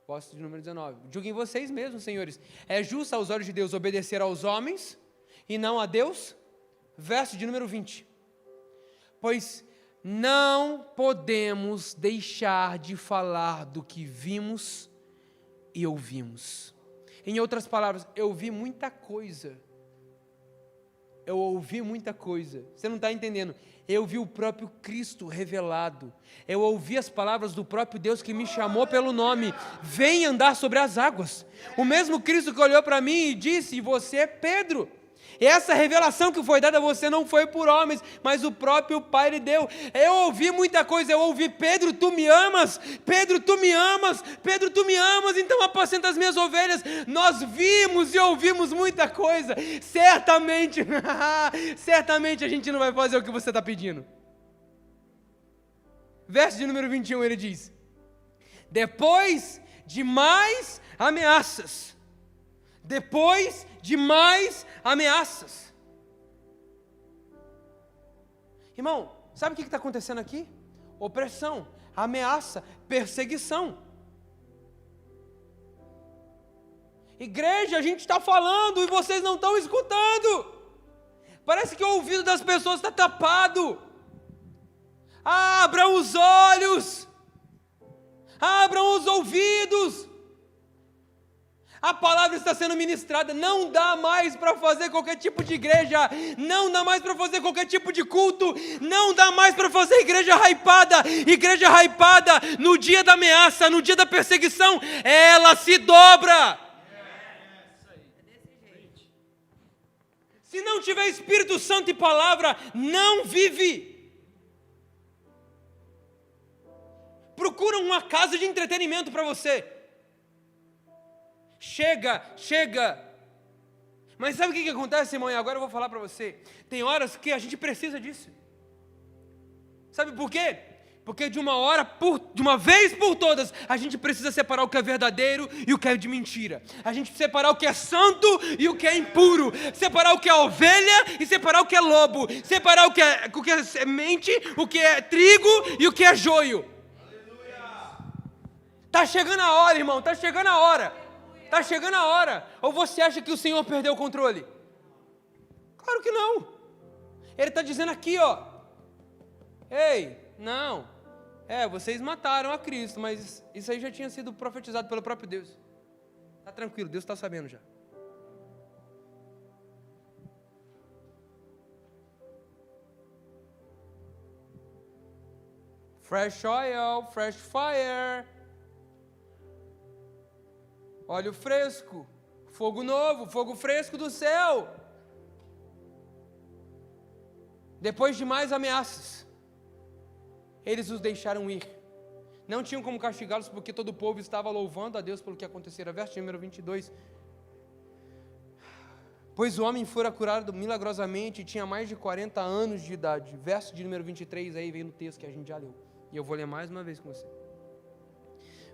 Posto de número 19. Julguem vocês mesmos, senhores. É justo aos olhos de Deus obedecer aos homens e não a Deus? Verso de número 20. Pois não podemos deixar de falar do que vimos e ouvimos. Em outras palavras, eu vi muita coisa. Eu ouvi muita coisa. Você não está entendendo. Eu vi o próprio Cristo revelado. Eu ouvi as palavras do próprio Deus que me chamou pelo nome. Vem andar sobre as águas. O mesmo Cristo que olhou para mim e disse, você é Pedro. E essa revelação que foi dada a você não foi por homens, mas o próprio Pai lhe deu. Eu ouvi muita coisa, eu ouvi, Pedro, tu me amas, Pedro, tu me amas, Pedro, tu me amas, então apacenta as minhas ovelhas. Nós vimos e ouvimos muita coisa, certamente, certamente a gente não vai fazer o que você está pedindo. Verso de número 21, ele diz, depois de mais ameaças, Irmão, sabe o que está acontecendo aqui? Opressão, ameaça, perseguição. Igreja, a gente está falando e vocês não estão escutando. Parece que o ouvido das pessoas está tapado. Abram os olhos. Abram os ouvidos. A palavra está sendo ministrada, não dá mais para fazer qualquer tipo de igreja, não dá mais para fazer qualquer tipo de culto, não dá mais para fazer igreja hypada, no dia da ameaça, no dia da perseguição, ela se dobra. Se não tiver Espírito Santo e palavra, não vive. Procura uma casa de entretenimento para você. Chega. Mas sabe o que acontece, irmão? E agora eu vou falar para você. Tem horas que a gente precisa disso. Sabe por quê? Porque de uma vez por todas, a gente precisa separar o que é verdadeiro e o que é de mentira. A gente precisa separar o que é santo e o que é impuro. Separar o que é ovelha e separar o que é lobo. Separar o que é semente, o que é trigo e o que é joio. Está chegando a hora, irmão, está chegando a hora. Está chegando a hora. Ou você acha que o Senhor perdeu o controle? Claro que não. Ele está dizendo aqui, ó. Ei, não. Vocês mataram a Cristo, mas isso aí já tinha sido profetizado pelo próprio Deus. Está tranquilo, Deus está sabendo já. Fresh oil, fresh fire. Óleo fresco, fogo novo, fogo fresco do céu. Depois de mais ameaças, eles os deixaram ir. Não tinham como castigá-los porque todo o povo estava louvando a Deus pelo que acontecera. Verso número 22. Pois o homem fora curado milagrosamente e tinha mais de 40 anos de idade. Verso de número 23, aí vem no texto que a gente já leu. E eu vou ler mais uma vez com você.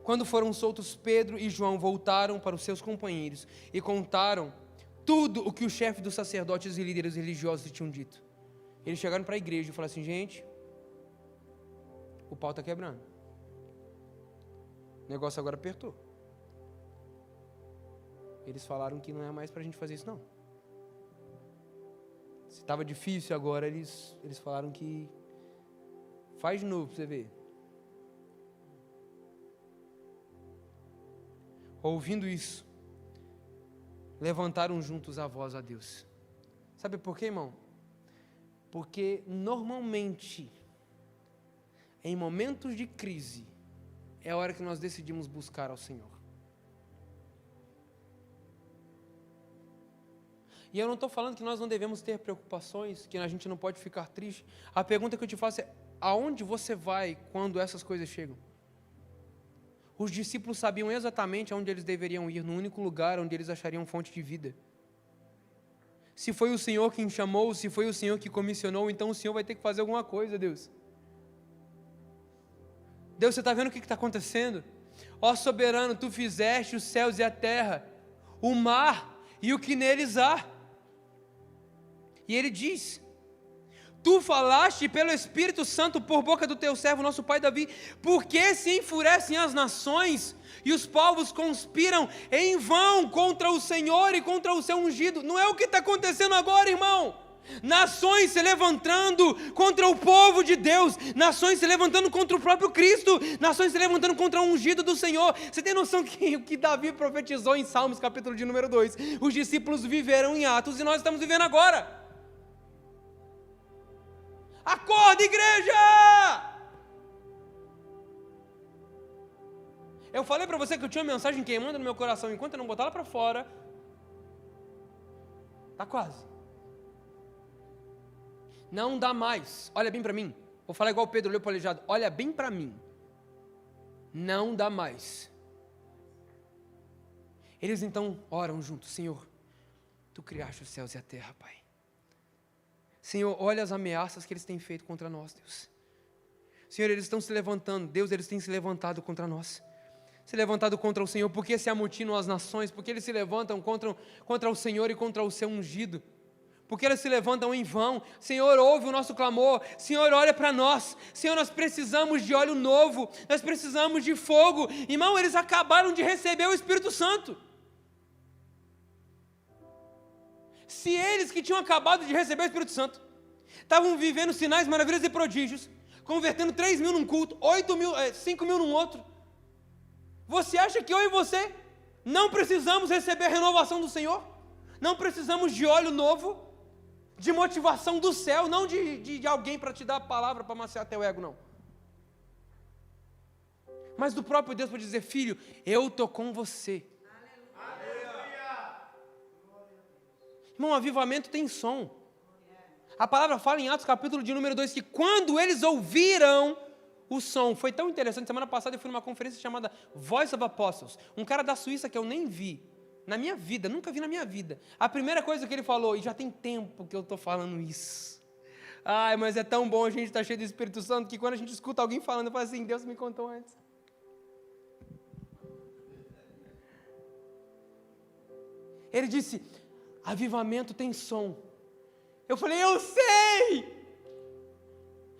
Quando foram soltos, Pedro e João voltaram para os seus companheiros e contaram tudo o que os chefes dos sacerdotes e líderes religiosos tinham dito. Eles chegaram para a igreja e falaram assim, gente, o pau está quebrando. O negócio agora apertou. Eles falaram que não é mais para a gente fazer isso não. Se estava difícil agora, eles falaram que faz de novo para você ver. Ouvindo isso, levantaram juntos a voz a Deus. Sabe por quê, irmão? Porque normalmente, em momentos de crise, é a hora que nós decidimos buscar ao Senhor. E eu não estou falando que nós não devemos ter preocupações, que a gente não pode ficar triste. A pergunta que eu te faço é, aonde você vai quando essas coisas chegam? Os discípulos sabiam exatamente aonde eles deveriam ir, no único lugar onde eles achariam fonte de vida. Se foi o Senhor quem chamou, se foi o Senhor que comissionou, então o Senhor vai ter que fazer alguma coisa, Deus. Deus, você está vendo o que está acontecendo? Ó soberano, tu fizeste os céus e a terra, o mar e o que neles há. E ele diz, tu falaste pelo Espírito Santo por boca do teu servo, nosso pai Davi, porque se enfurecem as nações e os povos conspiram em vão contra o Senhor e contra o seu ungido. Não é o que está acontecendo agora, irmão. Nações se levantando contra o povo de Deus, nações se levantando contra o próprio Cristo, nações se levantando contra o ungido do Senhor. Você tem noção que o que Davi profetizou em Salmos, capítulo de número 2, os discípulos viveram em Atos e nós estamos vivendo agora. Acorda, igreja! Eu falei para você que eu tinha uma mensagem queimando no meu coração, enquanto eu não botar ela para fora, tá quase. Não dá mais, olha bem para mim, vou falar igual o Pedro leu para o aleijado, olha bem para mim, não dá mais. Eles então oram juntos, Senhor, tu criaste os céus e a terra, Pai. Senhor, olha as ameaças que eles têm feito contra nós, Deus. Senhor, eles estão se levantando, Deus, eles têm se levantado contra nós, se levantado contra o Senhor, porque se amotinam as nações, porque eles se levantam contra o Senhor e contra o seu ungido, porque eles se levantam em vão. Senhor, ouve o nosso clamor, Senhor, olha para nós, Senhor, nós precisamos de óleo novo, nós precisamos de fogo. Irmão, eles acabaram de receber o Espírito Santo. Se eles que tinham acabado de receber o Espírito Santo, estavam vivendo sinais, maravilhas e prodígios, convertendo 3 mil num culto, 5 mil num outro, você acha que eu e você não precisamos receber a renovação do Senhor? Não precisamos de óleo novo? De motivação do céu, não de alguém para te dar a palavra para amaciar teu ego, não. Mas do próprio Deus para dizer, filho, eu estou com você. Aleluia. Irmão, avivamento tem som. A palavra fala em Atos capítulo de número 2, que quando eles ouviram o som, foi tão interessante, semana passada eu fui numa conferência chamada Voice of Apostles, um cara da Suíça que eu nem vi, na minha vida, nunca vi na minha vida. A primeira coisa que ele falou, e já tem tempo que eu estou falando isso. Ai, mas é tão bom a gente estar cheio do Espírito Santo, que quando a gente escuta alguém falando, eu falo assim, Deus me contou antes. Ele disse, avivamento tem som. Eu falei, eu sei!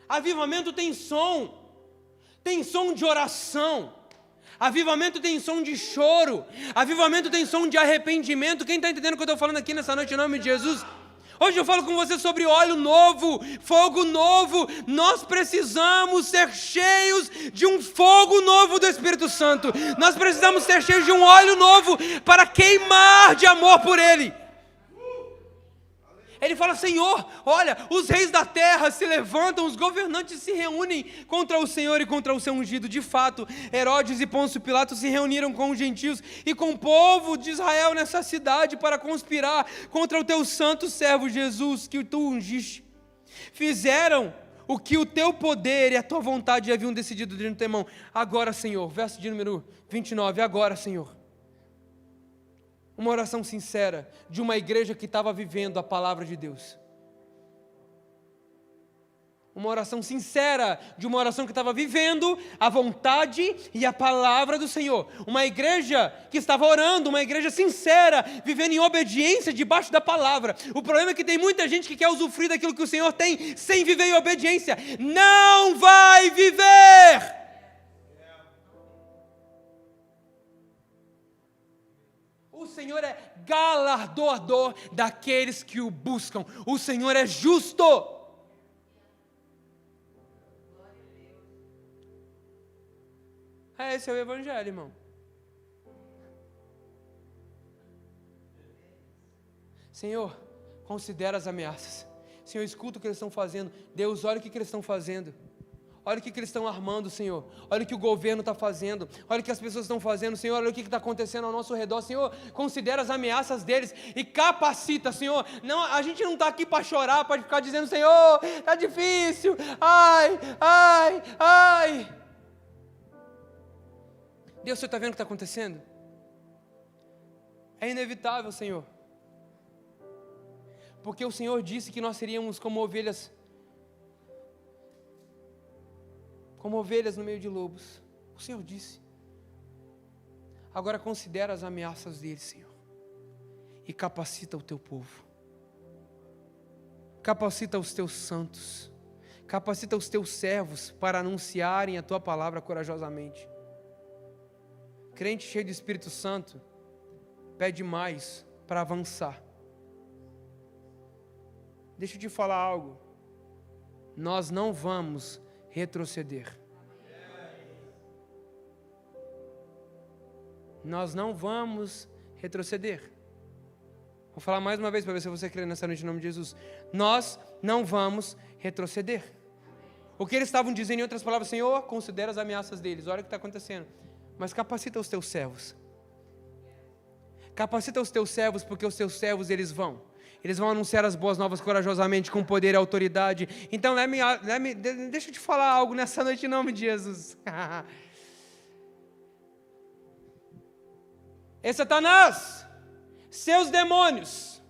Avivamento tem som de oração. Avivamento tem som de choro, avivamento tem som de arrependimento. Quem está entendendo o que eu estou falando aqui nessa noite, em nome de Jesus? Hoje eu falo com você sobre óleo novo, fogo novo. Nós precisamos ser cheios de um fogo novo do Espírito Santo. Nós precisamos ser cheios de um óleo novo para queimar de amor por Ele. Ele fala, Senhor, olha, os reis da terra se levantam, os governantes se reúnem contra o Senhor e contra o seu ungido. De fato, Herodes e Pôncio Pilato se reuniram com os gentios e com o povo de Israel nessa cidade para conspirar contra o teu santo servo Jesus, que tu ungiste. Fizeram o que o teu poder e a tua vontade haviam decidido de antemão. Agora, Senhor, verso de número 29, agora, Senhor. Uma oração sincera de uma igreja que estava vivendo a palavra de Deus. Uma oração sincera de uma oração que estava vivendo a vontade e a palavra do Senhor. Uma igreja que estava orando, uma igreja sincera, vivendo em obediência debaixo da palavra. O problema é que tem muita gente que quer usufruir daquilo que o Senhor tem sem viver em obediência. Não vai viver! O Senhor é galardoador daqueles que o buscam. O Senhor é justo. Esse é o Evangelho, irmão. Senhor, considera as ameaças. Senhor, escuta o que eles estão fazendo. Deus, olha o que eles estão fazendo. Olha o que eles estão armando, Senhor. Olha o que o governo está fazendo. Olha o que as pessoas estão fazendo, Senhor. Olha o que está acontecendo ao nosso redor, Senhor. Considera as ameaças deles e capacita, Senhor. Não, a gente não está aqui para chorar, para ficar dizendo, Senhor, está difícil. Ai, ai, ai. Deus, você está vendo o que está acontecendo? É inevitável, Senhor. Porque o Senhor disse que nós seríamos como ovelhas no meio de lobos. O Senhor disse. Agora considera as ameaças deles, Senhor, e capacita o teu povo. Capacita os teus santos. Capacita os teus servos para anunciarem a tua palavra corajosamente. Crente cheio do Espírito Santo pede mais para avançar. Deixa eu te falar algo. Nós não vamos retroceder. Nós não vamos retroceder. Vou falar mais uma vez para ver se você crê nessa noite em nome de Jesus. Nós não vamos retroceder. O que eles estavam dizendo em outras palavras, Senhor, considera as ameaças deles, olha o que está acontecendo. Mas capacita os teus servos. Capacita os teus servos, porque os teus servos eles vão anunciar as boas novas corajosamente, com poder e autoridade. Então, deixa eu te falar algo nessa noite em nome de Jesus. Satanás, seus demônios,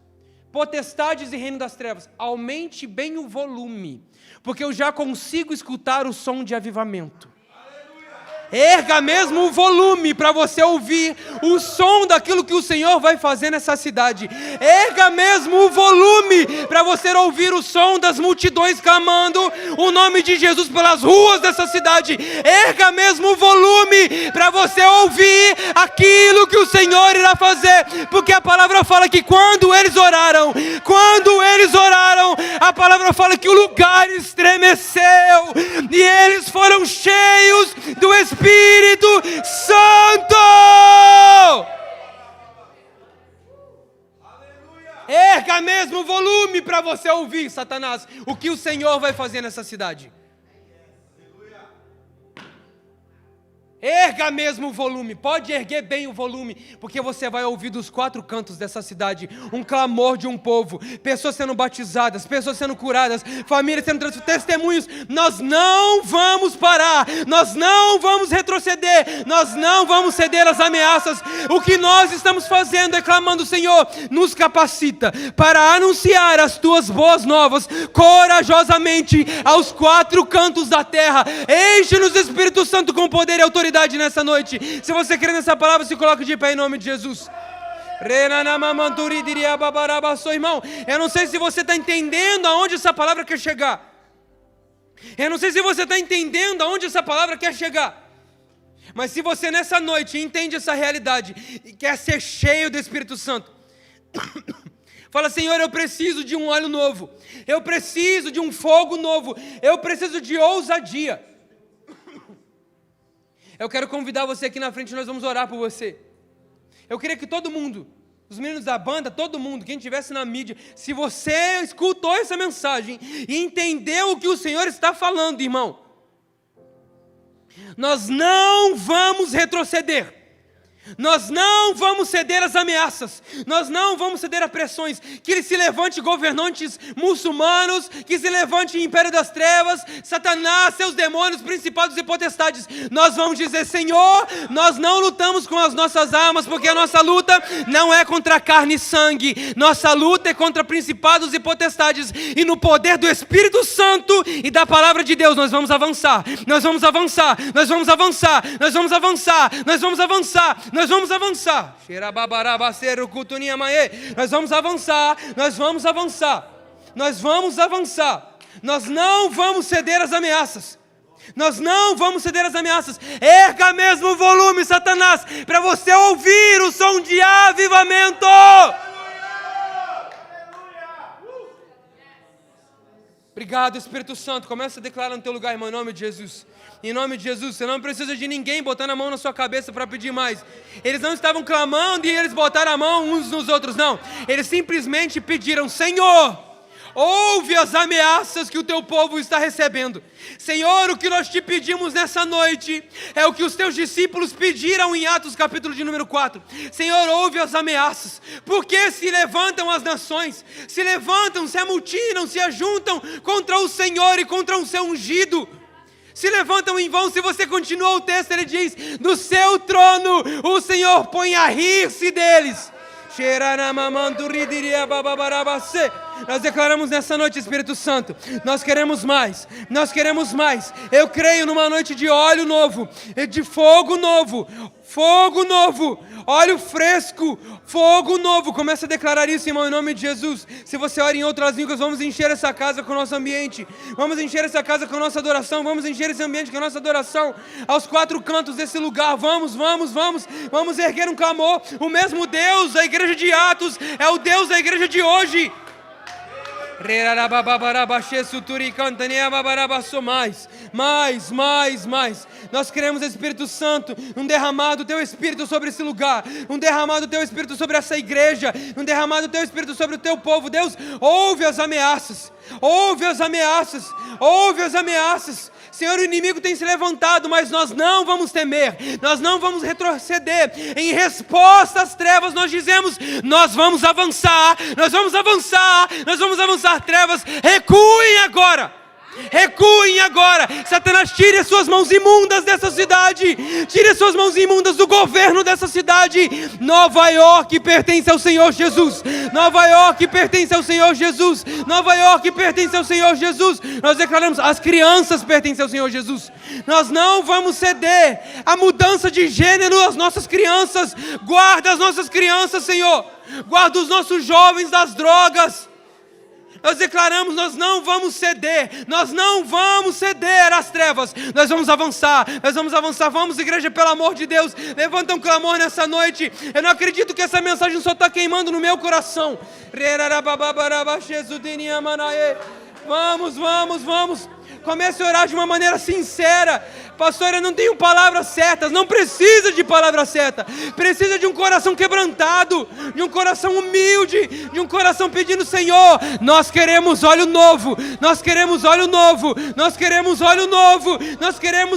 potestades e reino das trevas, aumente bem o volume, porque eu já consigo escutar o som de avivamento. Erga mesmo o volume para você ouvir o som daquilo que o Senhor vai fazer nessa cidade. Erga mesmo o volume para você ouvir o som das multidões clamando o nome de Jesus pelas ruas dessa cidade. Erga mesmo o volume para você ouvir aquilo que o Senhor irá fazer, porque a palavra fala que quando eles oraram, a palavra fala que o lugar estremeceu e eles foram cheios do Espírito Santo. Erga mesmo o volume para você ouvir, Satanás, o que o Senhor vai fazer nessa cidade. Erga mesmo o volume, pode erguer bem o volume, porque você vai ouvir dos quatro cantos dessa cidade um clamor de um povo, pessoas sendo batizadas, pessoas sendo curadas, famílias sendo transformadas, testemunhos. Nós não vamos parar, nós não vamos retroceder, nós não vamos ceder às ameaças. O que nós estamos fazendo é clamando, Senhor, nos capacita para anunciar as tuas boas novas corajosamente aos quatro cantos da terra. Enche-nos, Espírito Santo, com poder e autoridade nessa noite. Se você crê nessa palavra, se coloque de pé em nome de Jesus. Irmão, eu não sei se você está entendendo aonde essa palavra quer chegar. Eu não sei se você está entendendo aonde essa palavra quer chegar. Mas se você nessa noite entende essa realidade e quer ser cheio do Espírito Santo, fala, Senhor, eu preciso de um óleo novo, eu preciso de um fogo novo, eu preciso de ousadia. Eu quero convidar você aqui na frente, nós vamos orar por você. Eu queria que todo mundo, os meninos da banda, todo mundo, quem estivesse na mídia, se você escutou essa mensagem e entendeu o que o Senhor está falando, irmão, nós não vamos retroceder. Nós não vamos ceder às ameaças, nós não vamos ceder a pressões, que se levante governantes muçulmanos, que se levante império das trevas, Satanás, seus demônios, principados e potestades. Nós vamos dizer, Senhor, nós não lutamos com as nossas armas, porque a nossa luta não é contra carne e sangue, nossa luta é contra principados e potestades, e no poder do Espírito Santo e da palavra de Deus nós vamos avançar, nós vamos avançar, nós vamos avançar, nós vamos avançar, nós vamos avançar, nós vamos avançar. Nós vamos avançar, nós vamos avançar, nós vamos avançar. Nós não vamos ceder às ameaças. Nós não vamos ceder às ameaças. Erga mesmo o volume, Satanás, para você ouvir o som de avivamento. Obrigado, Espírito Santo. Começa a declarar no teu lugar, irmão, em nome de Jesus. Em nome de Jesus, você não precisa de ninguém botando a mão na sua cabeça para pedir mais. Eles não estavam clamando e eles botaram a mão uns nos outros, não. Eles simplesmente pediram, Senhor, Ouve as ameaças que o teu povo está recebendo. Senhor, o que nós te pedimos nessa noite é o que os teus discípulos pediram em Atos capítulo de número 4. Senhor, ouve as ameaças, porque se levantam as nações, se levantam, se amotinam, se ajuntam contra o Senhor e contra o seu ungido. Se levantam em vão. Se você continua o texto, ele diz: do seu trono o Senhor põe a rir-se deles. Nós declaramos nessa noite, Espírito Santo, nós queremos mais, nós queremos mais. Eu creio numa noite de óleo novo, de fogo novo, óleo fresco, fogo novo. Começa a declarar isso, irmão, em nome de Jesus. Se você ora em outras línguas, vamos encher essa casa com o nosso ambiente, vamos encher essa casa com a nossa adoração, vamos encher esse ambiente com a nossa adoração, aos quatro cantos desse lugar. Vamos erguer um clamor. O mesmo Deus da igreja de Atos é o Deus da igreja de hoje. Mais. Nós queremos, Espírito Santo, um derramado do teu Espírito sobre esse lugar, um derramado do teu Espírito sobre essa igreja, um derramado do teu Espírito sobre o teu povo. Deus, ouve as ameaças. Senhor, o inimigo tem se levantado, mas nós não vamos temer, nós não vamos retroceder. Em resposta às trevas, nós dizemos: nós vamos avançar. Trevas, recuem agora. Satanás, tire as suas mãos imundas dessa cidade, tire as suas mãos imundas do governo dessa cidade. Nova York pertence ao Senhor Jesus. Nós declaramos: as crianças pertencem ao Senhor Jesus. Nós não vamos ceder à mudança de gênero das nossas crianças. Guarda as nossas crianças, Senhor. Guarda os nossos jovens das drogas. Nós declaramos: nós não vamos ceder às trevas, nós vamos avançar. Vamos, igreja, pelo amor de Deus, levanta um clamor nessa noite. Eu não acredito que essa mensagem só está queimando no meu coração. Vamos, comece a orar de uma maneira sincera. Pastor, eu não tenho palavras certas. Não precisa de palavra certa, precisa de um coração quebrantado, de um coração humilde, de um coração pedindo: Senhor, nós queremos óleo novo, nós queremos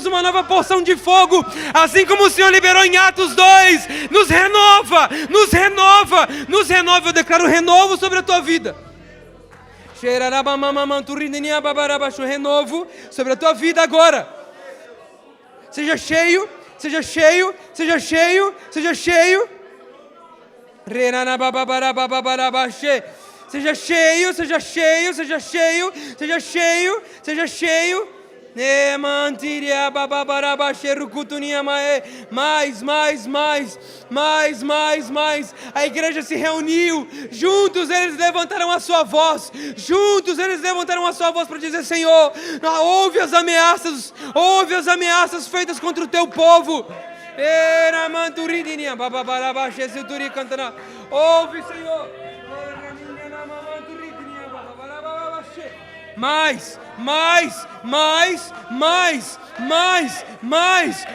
uma nova porção de fogo, assim como o Senhor liberou em Atos 2. Nos renova. Eu declaro renovo sobre a tua vida. Renovo sobre a tua vida agora. Seja cheio. Seja cheio. Mais. A igreja se reuniu. Juntos eles levantaram a sua voz para dizer: Senhor, ouve as ameaças feitas contra o teu povo. Ouve, Senhor. Mais.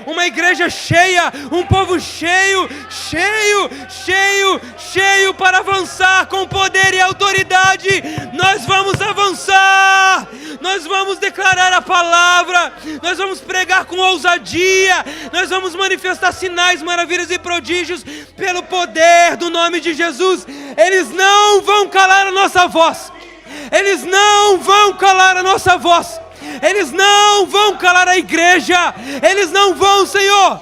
Uma igreja cheia, um povo cheio para avançar com poder e autoridade. Nós vamos avançar, nós vamos declarar a palavra, nós vamos pregar com ousadia, nós vamos manifestar sinais, maravilhas e prodígios pelo poder do nome de Jesus. Eles não vão calar a nossa voz. Eles não vão calar a igreja. Eles não vão, Senhor.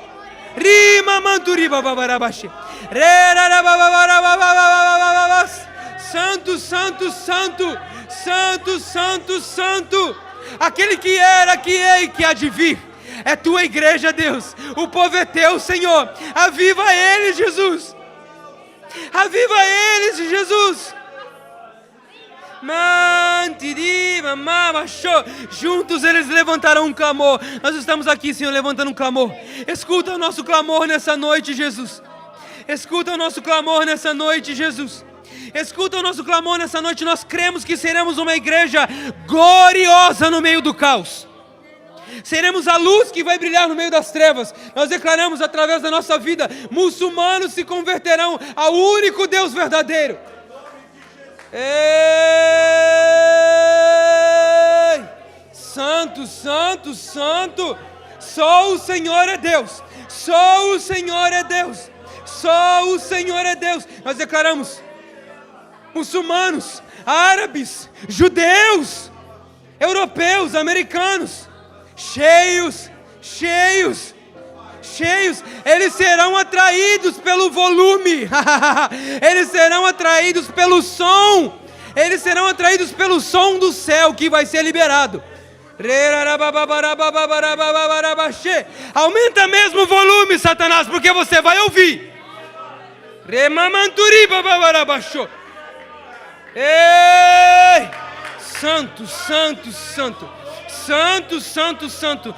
Santo. Aquele que era, que é e que há de vir. É tua igreja, Deus. O povo é teu, Senhor. Aviva eles, Jesus. Juntos eles levantarão um clamor. Nós estamos aqui, Senhor, levantando um clamor. Escuta o nosso clamor nessa noite, Jesus. Nós cremos que seremos uma igreja gloriosa no meio do caos. Seremos a luz que vai brilhar no meio das trevas. Nós declaramos através da nossa vida: muçulmanos se converterão ao único Deus verdadeiro. Ei! Santo, santo, santo. Só o Senhor é Deus. Só o Senhor é Deus. Só o Senhor é Deus. Nós declaramos: muçulmanos, árabes, judeus, europeus, americanos, cheios, eles serão atraídos pelo volume, eles serão atraídos pelo som, eles serão atraídos pelo som do céu que vai ser liberado. Aumenta mesmo o volume, Satanás, porque você vai ouvir. Ei! Santo, santo, santo, santo, santo, santo.